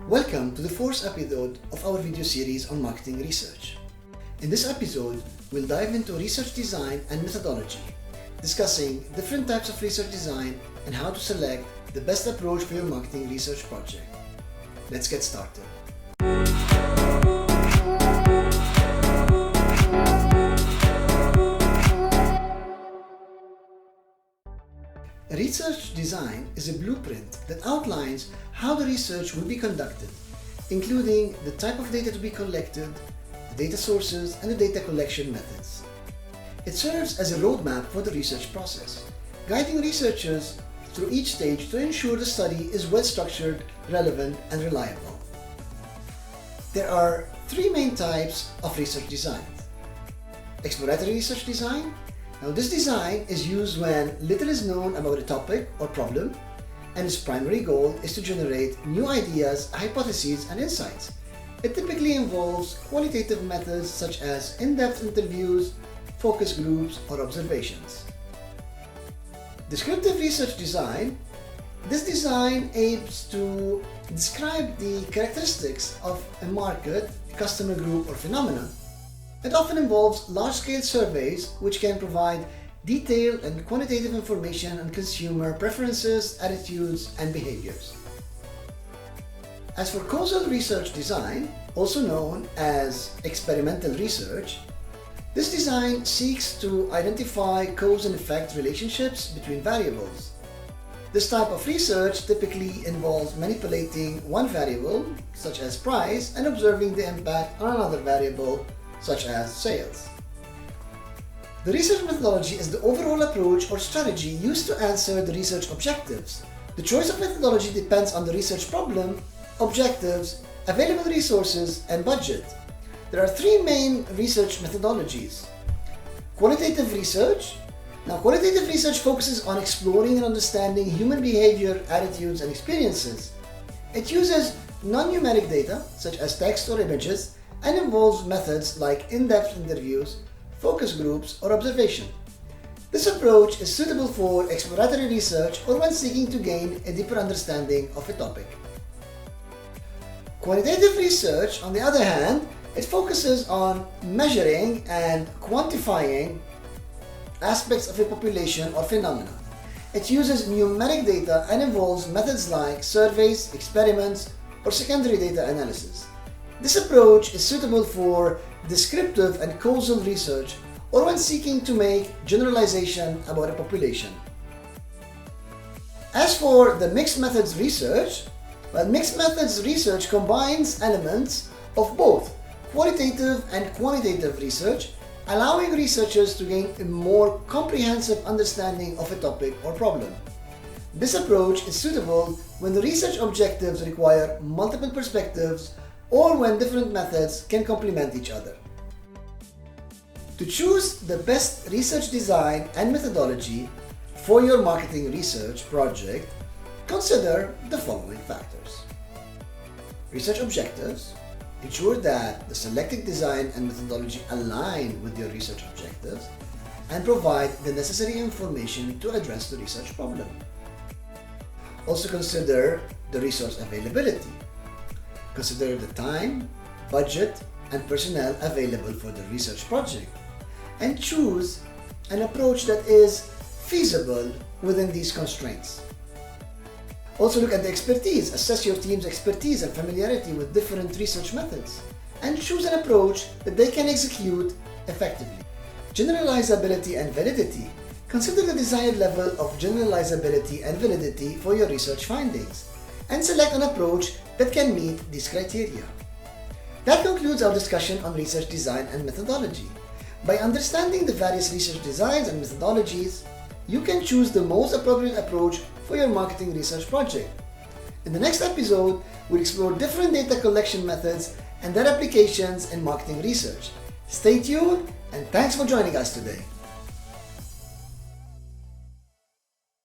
Welcome to the fourth episode of our video series on marketing research. In this episode, we'll dive into research design and methodology, discussing different types of research design and how to select the best approach for your marketing research project. Let's get started. Research design is a blueprint that outlines how the research will be conducted, including the type of data to be collected, the data sources, and the data collection methods. It serves as a roadmap for the research process, guiding researchers through each stage to ensure the study is well structured, relevant, and reliable. There are three main types of research design. Exploratory research design. Now, this design is used when little is known about a topic or problem, and its primary goal is to generate new ideas, hypotheses, and insights. It typically involves qualitative methods such as in-depth interviews, focus groups, or observations. Descriptive research design. This design aims to describe the characteristics of a market, customer group, or phenomenon. It often involves large-scale surveys which can provide detailed and quantitative information on consumer preferences, attitudes, and behaviors. As for causal research design, also known as experimental research, this design seeks to identify cause and effect relationships between variables. This type of research typically involves manipulating one variable, such as price, and observing the impact on another variable, such as sales. The research methodology is the overall approach or strategy used to answer the research objectives. The choice of methodology depends on the research problem, objectives, available resources, and budget. There are three main research methodologies. Qualitative research. Now, qualitative research focuses on exploring and understanding human behavior, attitudes, and experiences. It uses non-numeric data, such as text or images, and involves methods like in-depth interviews, focus groups, or observation. This approach is suitable for exploratory research or when seeking to gain a deeper understanding of a topic. Quantitative research, on the other hand, it focuses on measuring and quantifying aspects of a population or phenomenon. It uses numeric data and involves methods like surveys, experiments, or secondary data analysis. This approach is suitable for descriptive and causal research or when seeking to make generalization about a population. As for the mixed methods research, mixed methods research combines elements of both qualitative and quantitative research, allowing researchers to gain a more comprehensive understanding of a topic or problem. This approach is suitable when the research objectives require multiple perspectives or when different methods can complement each other. To choose the best research design and methodology for your marketing research project, consider the following factors. Research objectives. Ensure that the selected design and methodology align with your research objectives and provide the necessary information to address the research problem. Also consider the resource availability. Consider the time, budget, and personnel available for the research project, and choose an approach that is feasible within these constraints. Also look at the expertise. Assess your team's expertise and familiarity with different research methods, and choose an approach that they can execute effectively. Generalizability and validity. Consider the desired level of generalizability and validity for your research findings, and select an approach that can meet these criteria. That concludes our discussion on research design and methodology. By understanding the various research designs and methodologies, you can choose the most appropriate approach for your marketing research project. In the next episode, we'll explore different data collection methods and their applications in marketing research. Stay tuned, and thanks for joining us today.